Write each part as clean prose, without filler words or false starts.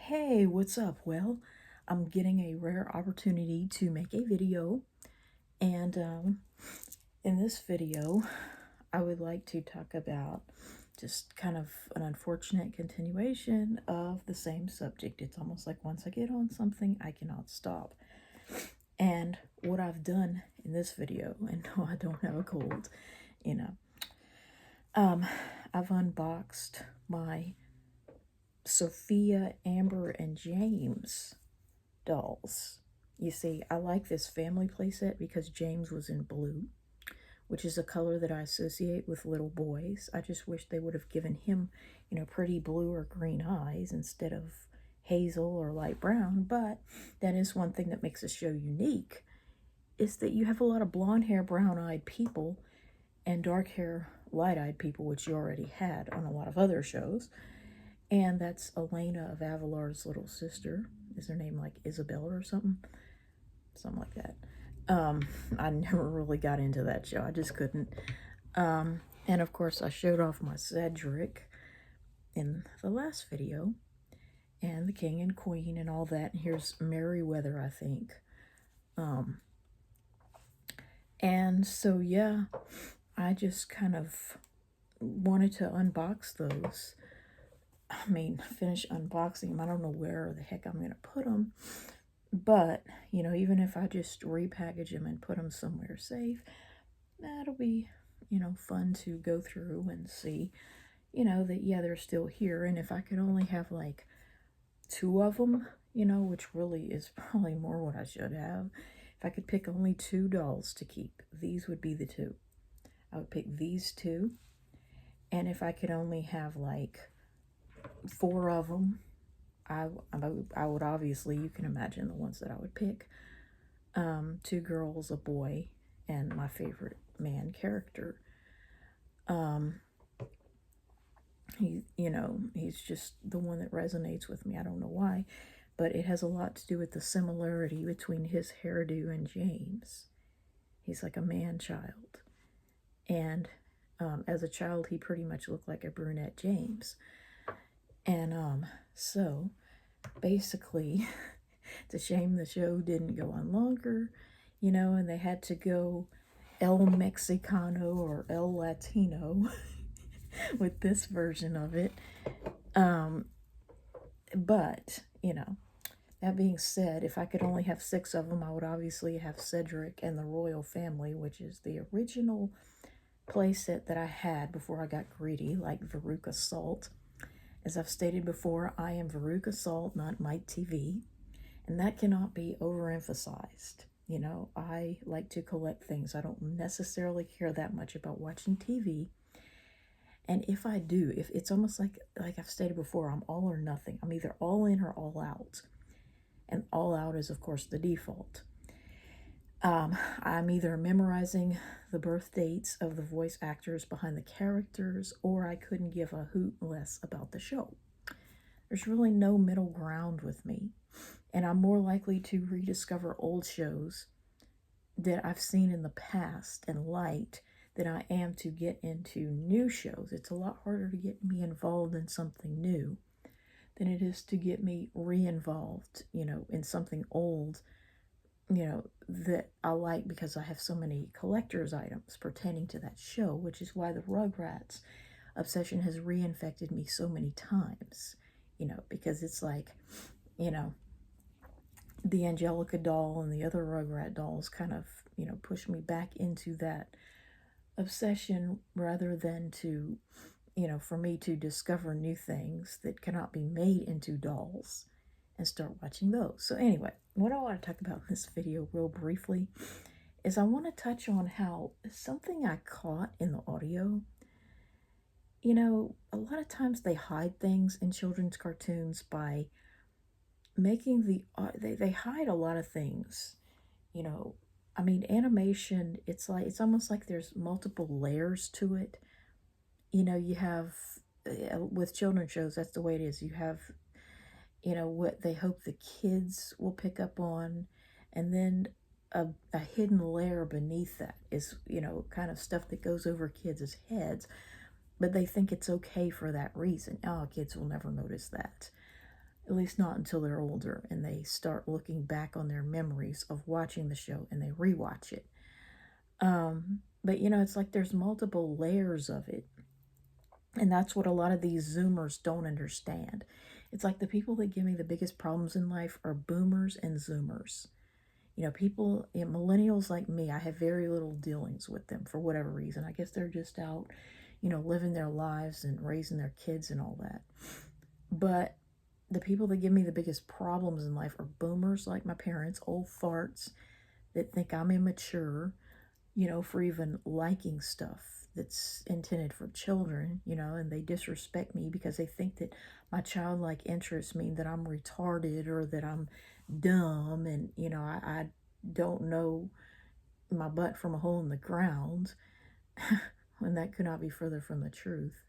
Hey, what's up? Well, I'm getting a rare opportunity to make a video, and in this video, I would like to talk about just kind of an unfortunate continuation of the same subject. It's almost like once I get on something, I cannot stop. And what I've done in this video, and no, I don't have a cold, you know, I've unboxed my Sophia, Amber, and James dolls. You see, I like this family playset because James was in blue, which is a color that I associate with little boys. I just wish they would have given him, pretty blue or green eyes instead of hazel or light brown. But that is one thing that makes the show unique, is that you have a lot of blonde hair, brown-eyed people and dark hair, light-eyed people, which you already had on a lot of other shows. And that's Elena of Avalar's little sister. Is her name like Isabella or something? Something like that. I never really got into that show. I just couldn't. And of course, I showed off my Cedric in the last video, and the king and queen and all that. And here's Merryweather, I think. And so, yeah, I just kind of wanted to unbox those. I mean, finish unboxing them. I don't know where the heck I'm going to put them. But, even if I just repackage them and put them somewhere safe, that'll be, fun to go through and see, that, yeah, they're still here. And if I could only have, like, 2 of them, which really is probably more what I should have. If I could pick only 2 dolls to keep, these would be the 2. I would pick these 2. And if I could only have, like, 4 of them, I would obviously, you can imagine the ones that I would pick. 2 girls, a boy, and my favorite man character. He's just the one that resonates with me. I don't know why, but it has a lot to do with the similarity between his hairdo and James. He's like a man-child. And as a child, he pretty much looked like a brunette James. And so basically, it's a shame the show didn't go on longer, and they had to go El Mexicano or El Latino with this version of it. But, that being said, if I could only have 6 of them, I would obviously have Cedric and the Royal Family, which is the original playset that I had before I got greedy, like Veruca Salt. As I've stated before, I am Veruca Salt, not Mike TV, and that cannot be overemphasized. I like to collect things. I don't necessarily care that much about watching TV. And if I do, if it's almost like I've stated before, I'm all or nothing. I'm either all in or all out. And all out is, of course, the default. I'm either memorizing the birth dates of the voice actors behind the characters, or I couldn't give a hoot less about the show. There's really no middle ground with me. And I'm more likely to rediscover old shows that I've seen in the past and liked than I am to get into new shows. It's a lot harder to get me involved in something new than it is to get me re-involved, in something old, that I like, because I have so many collector's items pertaining to that show, which is why the Rugrats obsession has reinfected me so many times, because it's like, the Angelica doll and the other Rugrat dolls kind of, push me back into that obsession, rather than to, for me to discover new things that cannot be made into dolls and start watching those. So anyway, what I want to talk about in this video real briefly is I want to touch on how something I caught in the audio, a lot of times they hide things in children's cartoons by making they hide a lot of things, I mean, animation, it's almost like there's multiple layers to it. You have, with children's shows, that's the way it is. You have, what they hope the kids will pick up on, and then a hidden layer beneath that is, kind of stuff that goes over kids' heads, but they think it's okay for that reason. Oh, kids will never notice that. at least not until they're older and they start looking back on their memories of watching the show and they rewatch it. But it's like there's multiple layers of it. And that's what a lot of these Zoomers don't understand. It's like the people that give me the biggest problems in life are boomers and Zoomers. People, millennials like me, I have very little dealings with them for whatever reason. I guess they're just out, living their lives and raising their kids and all that. But the people that give me the biggest problems in life are boomers like my parents, old farts that think I'm immature, for even liking stuff that's intended for children, and they disrespect me because they think that my childlike interests mean that I'm retarded or that I'm dumb and, I don't know my butt from a hole in the ground when that could not be further from the truth.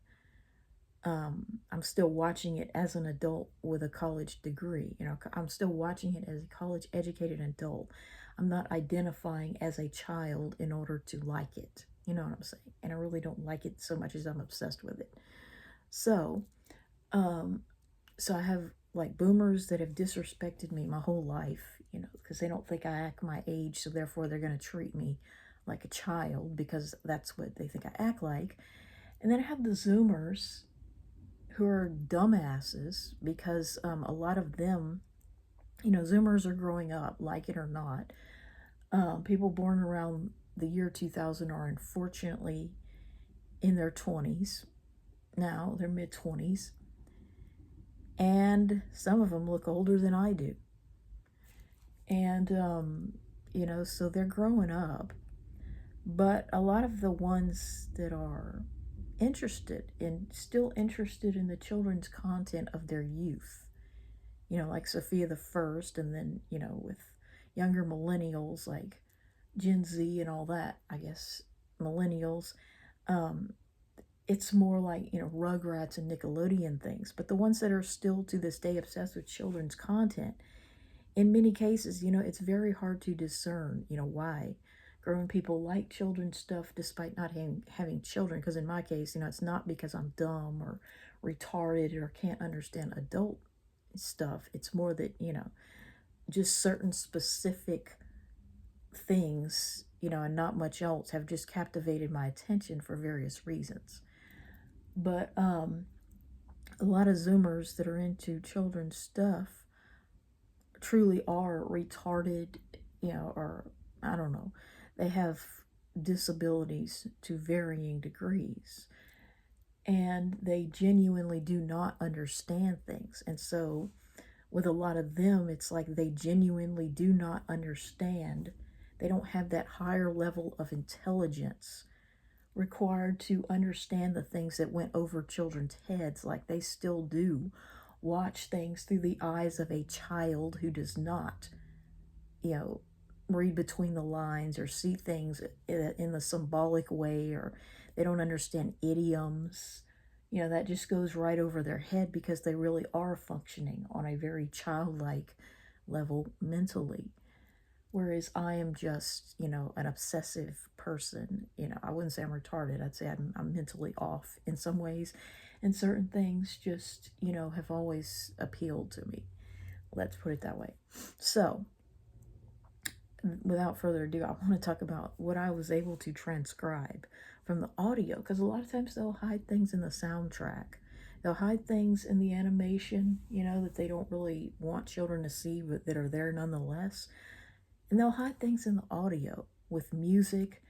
I'm still watching it as an adult with a college degree. I'm still watching it as a college educated adult. I'm not identifying as a child in order to like it. You know what I'm saying? And I really don't like it so much as I'm obsessed with it. So, so I have like boomers that have disrespected me my whole life, because they don't think I act my age, so therefore they're going to treat me like a child because that's what they think I act like. And then I have the Zoomers who are dumbasses because a lot of them, Zoomers are growing up, like it or not. People born around the year 2000 are unfortunately in their 20s now, their mid 20s, and some of them look older than I do. And, so they're growing up. But a lot of the ones that are still interested in the children's content of their youth, like Sophia the First, and then, with younger millennials like Gen Z and all that, I guess, millennials, it's more like, Rugrats and Nickelodeon things. But the ones that are still to this day obsessed with children's content, in many cases, it's very hard to discern, why grown people like children's stuff despite not having children. Because in my case, it's not because I'm dumb or retarded or can't understand adult stuff. It's more that, just certain specific things, and not much else have just captivated my attention for various reasons. But a lot of Zoomers that are into children's stuff truly are retarded, or I don't know, they have disabilities to varying degrees, and they genuinely do not understand things. And so with a lot of them, it's like they genuinely do not understand. They don't have that higher level of intelligence required to understand the things that went over children's heads, like they still do watch things through the eyes of a child who does not, read between the lines or see things in the symbolic way, or they don't understand idioms. That just goes right over their head because they really are functioning on a very childlike level mentally. Whereas I am just, an obsessive person. I wouldn't say I'm retarded. I'd say I'm mentally off in some ways. And certain things just, have always appealed to me. Let's put it that way. So, without further ado, I want to talk about what I was able to transcribe from the audio. Because a lot of times they'll hide things in the soundtrack. They'll hide things in the animation, that they don't really want children to see, but that are there nonetheless. And they'll hide things in the audio with music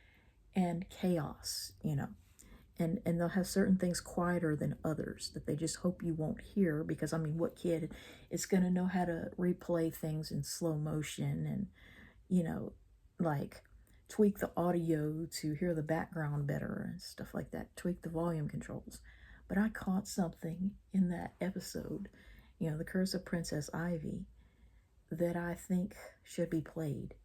and chaos, And they'll have certain things quieter than others that they just hope you won't hear, because, what kid is going to know how to replay things in slow motion and, like tweak the audio to hear the background better and stuff like that, tweak the volume controls. But I caught something in that episode, The Curse of Princess Ivy, that I think should be played.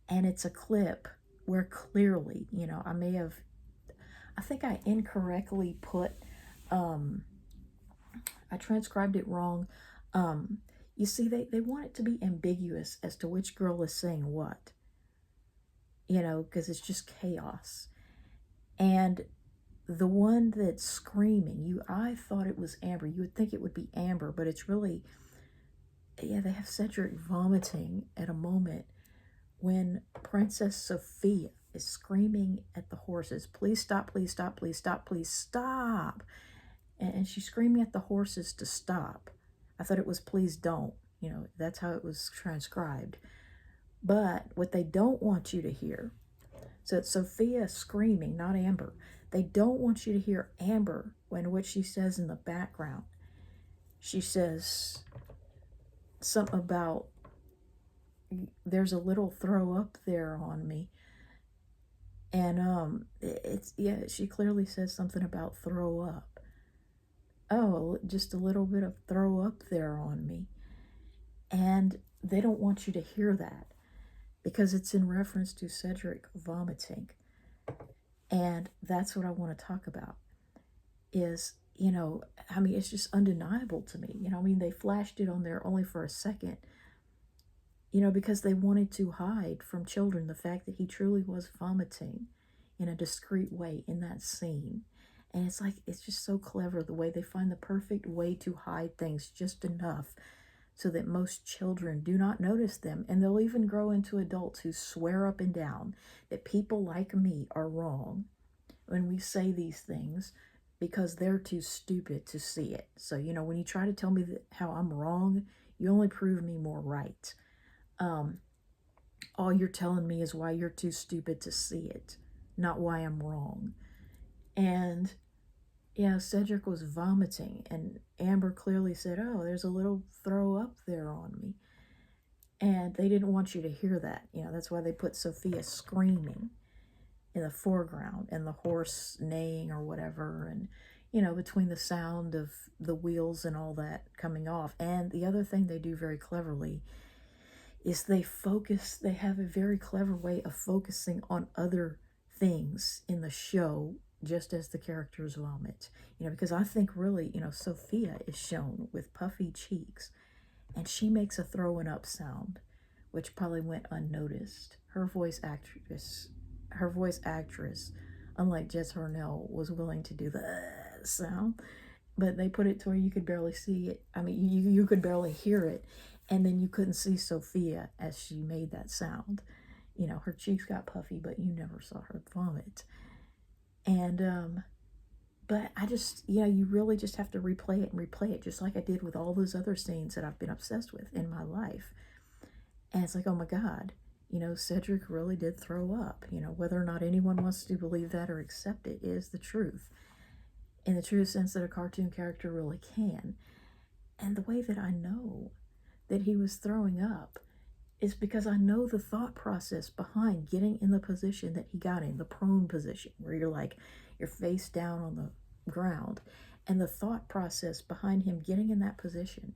And it's a clip where clearly, I think I incorrectly put, I transcribed it wrong. Um, you see, they want it to be ambiguous as to which girl is saying what, because it's just chaos. And the one that's screaming, I thought it was Amber. You would think it would be Amber, but it's really, yeah, they have Cedric vomiting at a moment when Princess Sophia is screaming at the horses, please stop, please stop, please stop, please stop. And she's screaming at the horses to stop. I thought it was please don't. That's how it was transcribed. But what they don't want you to hear, so it's Sophia screaming, not Amber. They don't want you to hear Amber when what she says in the background. She says something about, there's a little throw up there on me. And she clearly says something about throw up. Oh, just a little bit of throw up there on me. And they don't want you to hear that because it's in reference to Cedric vomiting. And that's what I want to talk about is, it's just undeniable to me. They flashed it on there only for a second, because they wanted to hide from children the fact that he truly was vomiting in a discreet way in that scene. And it's just so clever the way they find the perfect way to hide things just enough so that most children do not notice them. And they'll even grow into adults who swear up and down that people like me are wrong when we say these things because they're too stupid to see it. So, when you try to tell me how I'm wrong, you only prove me more right. All you're telling me is why you're too stupid to see it, not why I'm wrong. And yeah, Cedric was vomiting, and Amber clearly said, oh, there's a little throw up there on me. And they didn't want you to hear that. That's why they put Sophia screaming in the foreground and the horse neighing or whatever, and between the sound of the wheels and all that coming off. And the other thing they do very cleverly is they have a very clever way of focusing on other things in the show just as the characters vomit. Because I think really, Sophia is shown with puffy cheeks and she makes a throwing up sound, which probably went unnoticed. Her voice actress, unlike Jess Harnell, was willing to do the sound, but they put it to where you could barely see it. You could barely hear it, and then you couldn't see Sophia as she made that sound. Her cheeks got puffy, but you never saw her vomit. And but I just, you really just have to replay it, just like I did with all those other scenes that I've been obsessed with in my life. And it's like, oh my God, Cedric really did throw up. Whether or not anyone wants to believe that or accept it is the truth, in the true sense that a cartoon character really can. And the way that I know that he was throwing up is because I know the thought process behind getting in the position that he got in, the prone position, where you're face down on the ground. And the thought process behind him getting in that position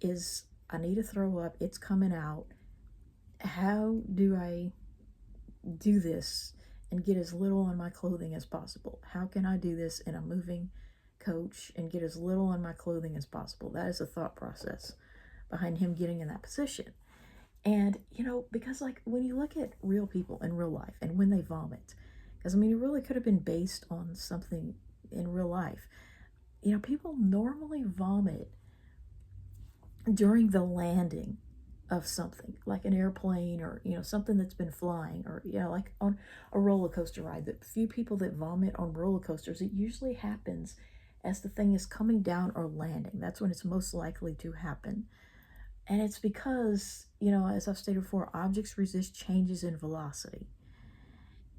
is, I need to throw up, it's coming out. How do I do this and get as little on my clothing as possible? How can I do this in a moving coach and get as little on my clothing as possible? That is the thought process behind him getting in that position. And, because when you look at real people in real life and when they vomit, because it really could have been based on something in real life. People normally vomit during the landing of something, like an airplane or, something that's been flying, or, like on a roller coaster ride. The few people that vomit on roller coasters, it usually happens as the thing is coming down or landing. That's when it's most likely to happen. And it's because, as I've stated before, objects resist changes in velocity.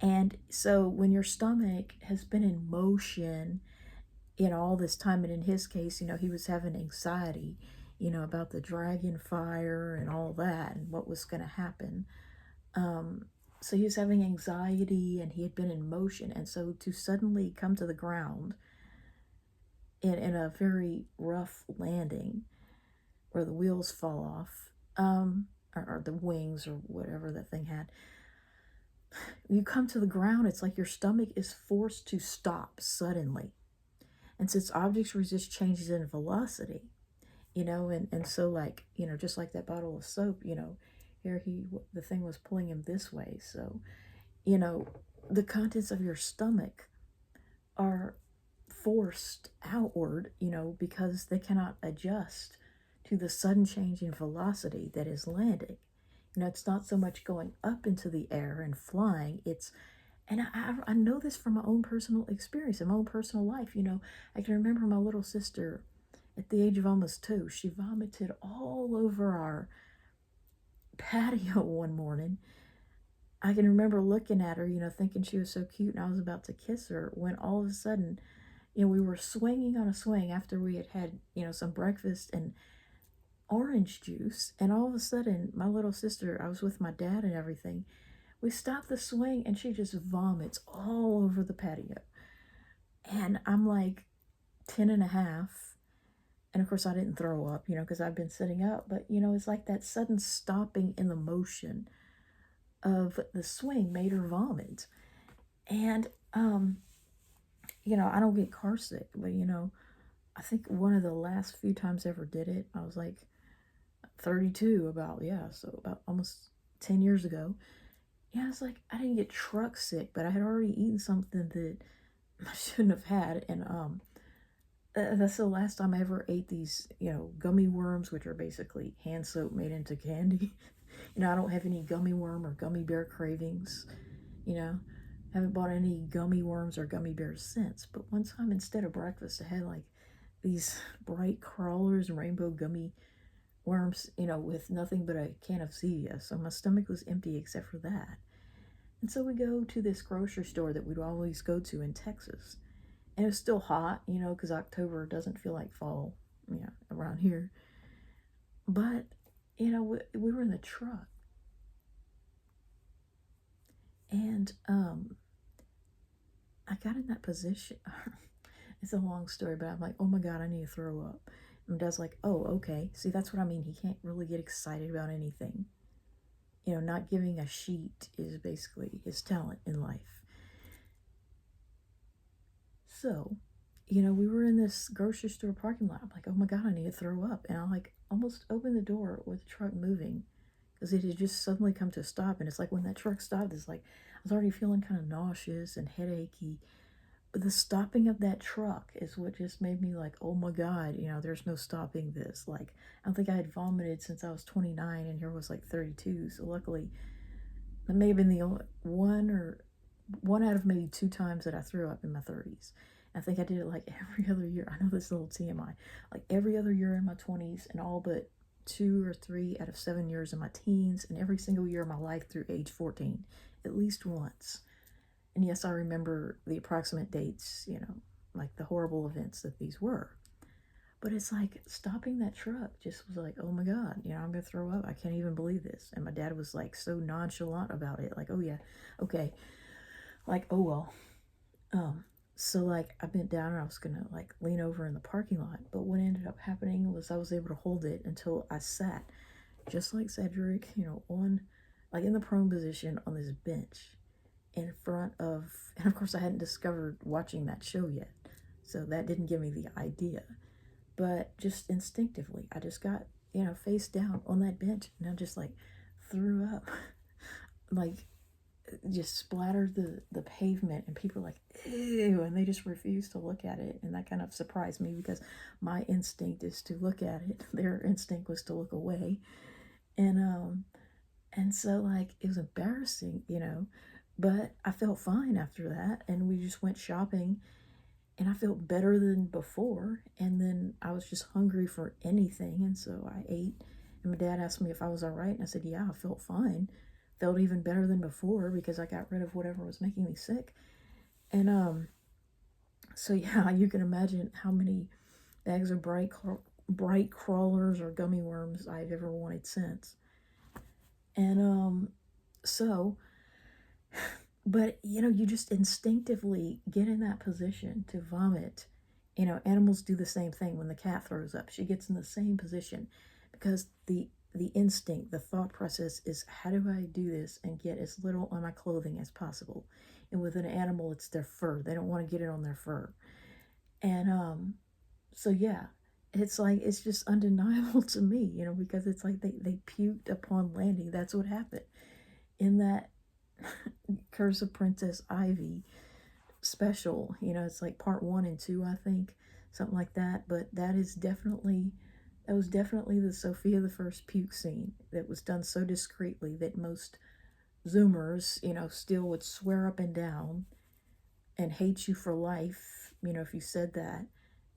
And so when your stomach has been in motion, all this time, and in his case, he was having anxiety, about the dragon fire and all that and what was going to happen. So he was having anxiety and he had been in motion. And so to suddenly come to the ground in a very rough landing where the wheels fall off, or the wings or whatever that thing had, you come to the ground, it's like your stomach is forced to stop suddenly. And since objects resist changes in velocity, and so like, just like that bottle of soap, here the thing was pulling him this way. So, you know, the contents of your stomach are forced outward, because they cannot adjust to the sudden change in velocity that is landing. It's not so much going up into the air and flying, and I know this from my own personal experience, in my own personal life. I can remember my little sister at the age of almost 2, she vomited all over our patio one morning. I can remember looking at her, thinking she was so cute, and I was about to kiss her when all of a sudden, we were swinging on a swing after we had, some breakfast and orange juice. And all of a sudden, my little sister, I was with my dad and everything, we stopped the swing and she just vomits all over the patio. And I'm like 10 and a half. And of course, I didn't throw up, because I've been sitting up. But, it's like that sudden stopping in the motion of the swing made her vomit. And, I don't get car sick, but, I think one of the last few times I ever did it, I was like 32, so about almost 10 years ago. Yeah, it's like I didn't get truck sick, but I had already eaten something that I shouldn't have had. And that's the last time I ever ate these, gummy worms, which are basically hand soap made into candy. I don't have any gummy worm or gummy bear cravings. Haven't bought any gummy worms or gummy bears since. But one time, instead of breakfast, I had like these bright crawlers and rainbow gummy worms, with nothing but a can of Zevia. So my stomach was empty except for that. And so we go to this grocery store that we'd always go to in Texas. And it was still hot, because October doesn't feel like fall, around here. But, we were in the truck. And I got in that position. It's a long story, but I'm like, oh my God, I need to throw up. And my dad's like, oh, okay. See, that's what I mean. He can't really get excited about anything. Not giving a sheet is basically his talent in life. So, we were in this grocery store parking lot. I'm like, oh my God, I need to throw up. And I like almost opened the door with the truck moving because it had just suddenly come to a stop. And it's like when that truck stopped, it's like I was already feeling kind of nauseous and headachy. But the stopping of that truck is what just made me like, oh my God, there's no stopping this. Like, I don't think I had vomited since I was 29 and here was like 32. So luckily, that may have been the only one out of maybe 2 times that I threw up in my 30s. I think I did it like every other year. I know this is a little TMI. Like every other year in my 20s and all but 2 or 3 out of 7 years in my teens, and every single year of my life through age 14, at least once. And yes, I remember the approximate dates, like the horrible events that these were. But it's like stopping that truck just was like, oh my God, I'm going to throw up. I can't even believe this. And my dad was like so nonchalant about it. Like, oh yeah, okay. Like, oh well. So like I bent down and I was going to like lean over in the parking lot. But what ended up happening was I was able to hold it until I sat, just like Cedric, on like in the prone position on this bench in front of, and of course I hadn't discovered watching that show yet, so that didn't give me the idea, but just instinctively I just got face down on that bench and I just like threw up. Like just splattered the pavement, and people were like, ew, and they just refused to look at it. And that kind of surprised me because my instinct is to look at it, their instinct was to look away. And so like it was embarrassing, but I felt fine after that, and we just went shopping, and I felt better than before. And then I was just hungry for anything, and so I ate. And my dad asked me if I was all right, and I said, yeah, I felt fine. Felt even better than before because I got rid of whatever was making me sick. And so yeah, you can imagine how many bags of bright crawlers or gummy worms I've ever wanted since. And so, but you just instinctively get in that position to vomit. Animals do the same thing. When the cat throws up, she gets in the same position because the the instinct, the thought process is, how do I do this and get as little on my clothing as possible? And with an animal, it's their fur. They don't want to get it on their fur. And so yeah, it's like, it's just undeniable to me, because it's like they puked upon landing. That's what happened in that Curse of Princess Ivy special. It's like part 1 and 2, I think, something like that. But that was definitely the Sophia the First puke scene that was done so discreetly that most Zoomers, still would swear up and down and hate you for life, if you said that.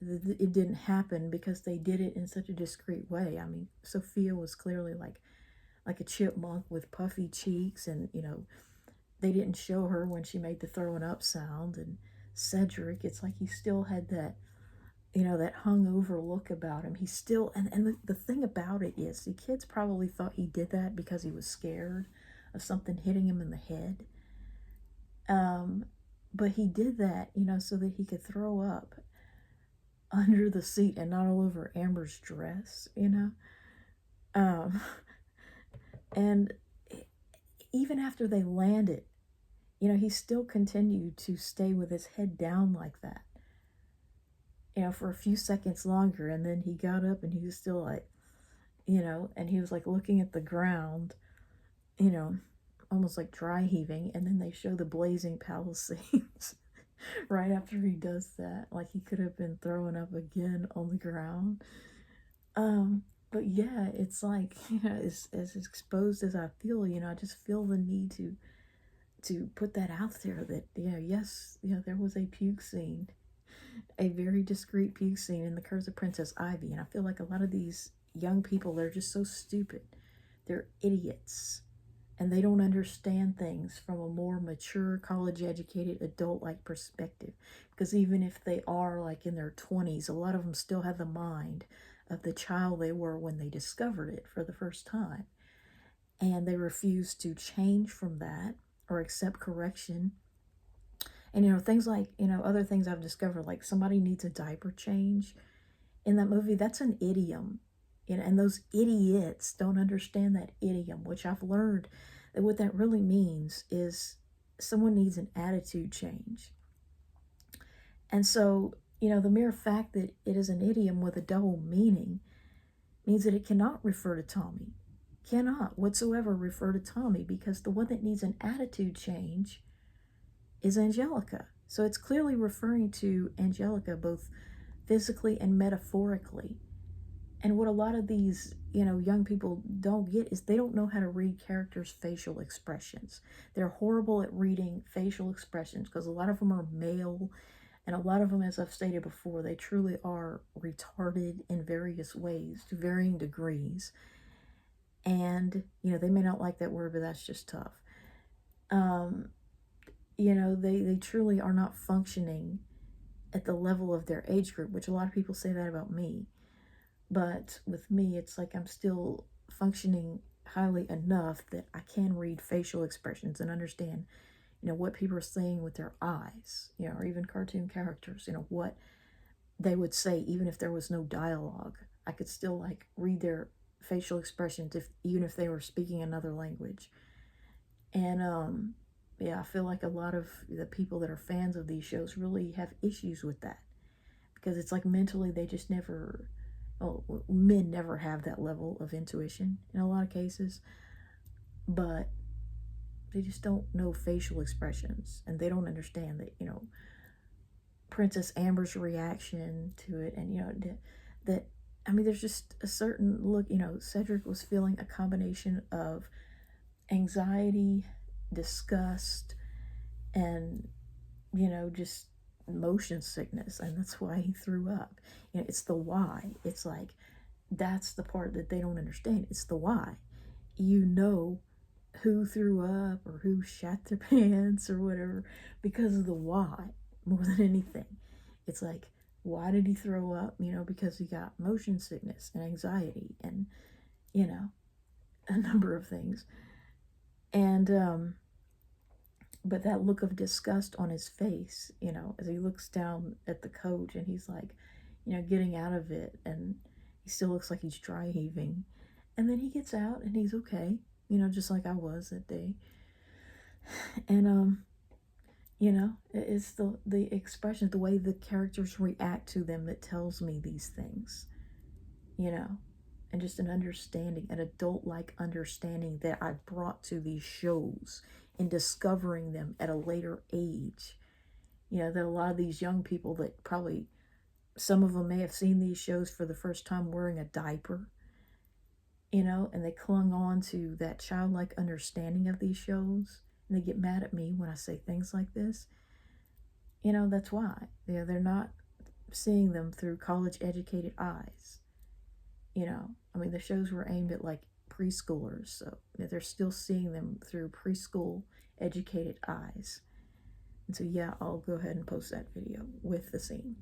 It didn't happen because they did it in such a discreet way. I mean, Sophia was clearly like a chipmunk with puffy cheeks, and they didn't show her when she made the throwing up sound. And Cedric, it's like he still had that, that hungover look about him. He still, and the thing about it is, the kids probably thought he did that because he was scared of something hitting him in the head. But he did that, so that he could throw up under the seat and not all over Amber's dress, Um, and even after they landed, he still continued to stay with his head down like that, for a few seconds longer. And then he got up and he was still like, and he was like looking at the ground, almost like dry heaving. And then they show the blazing Palisades right after he does that, like he could have been throwing up again on the ground. But yeah, it's like, as exposed as I feel, I just feel the need to put that out there that, yes, there was a puke scene, a very discreet puke scene in The Curse of Princess Ivy. And I feel like a lot of these young people, they're just so stupid. They're idiots. And they don't understand things from a more mature, college-educated, adult-like perspective. Because even if they are like in their 20s, a lot of them still have the mind of the child they were when they discovered it for the first time. And they refuse to change from that or accept correction. And, things like, other things I've discovered, like somebody needs a diaper change. In that movie, that's an idiom. And those idiots don't understand that idiom, which I've learned that what that really means is someone needs an attitude change. And so, the mere fact that it is an idiom with a double meaning means that it cannot refer to Tommy. Cannot whatsoever refer to Tommy, because the one that needs an attitude change is Angelica. So it's clearly referring to Angelica, both physically and metaphorically. And what a lot of these, young people don't get is they don't know how to read characters' facial expressions. They're horrible at reading facial expressions because a lot of them are male, and a lot of them, as I've stated before, they truly are retarded in various ways, to varying degrees. And, they may not like that word, but that's just tough. They truly are not functioning at the level of their age group, which a lot of people say that about me. But with me, it's like I'm still functioning highly enough that I can read facial expressions and understand, what people are saying with their eyes, or even cartoon characters, what they would say, even if there was no dialogue. I could still like read their facial expressions, even if they were speaking another language. And yeah, I feel like a lot of the people that are fans of these shows really have issues with that, because it's like mentally they just never, men never have that level of intuition in a lot of cases, but they just don't know facial expressions, and they don't understand that, Princess Amber's reaction to it, and that I mean, there's just a certain look. Cedric was feeling a combination of anxiety, disgust, and just motion sickness, and that's why he threw up. It's the why. It's like, that's the part that they don't understand. It's the why. Who threw up or who shat their pants or whatever, because of the why more than anything. It's like, why did he throw up? Because he got motion sickness and anxiety and a number of things. And but that look of disgust on his face, as he looks down at the coach and he's like, getting out of it, and he still looks like he's dry heaving. And then he gets out and he's okay, you know, just like I was that day. And you know, it's the expression, the way the characters react to them that tells me these things, you know, and just an understanding, an adult-like understanding that I brought to these shows and discovering them at a later age. You know, that a lot of these young people that probably, some of them may have seen these shows for the first time wearing a diaper, you know, and they clung on to that childlike understanding of these shows, and they get mad at me when I say things like this. You know, that's why. They're not seeing them through college educated eyes. You know, I mean, the shows were aimed at like preschoolers, so they're still seeing them through preschool educated eyes. And so, yeah, I'll go ahead and post that video with the scene.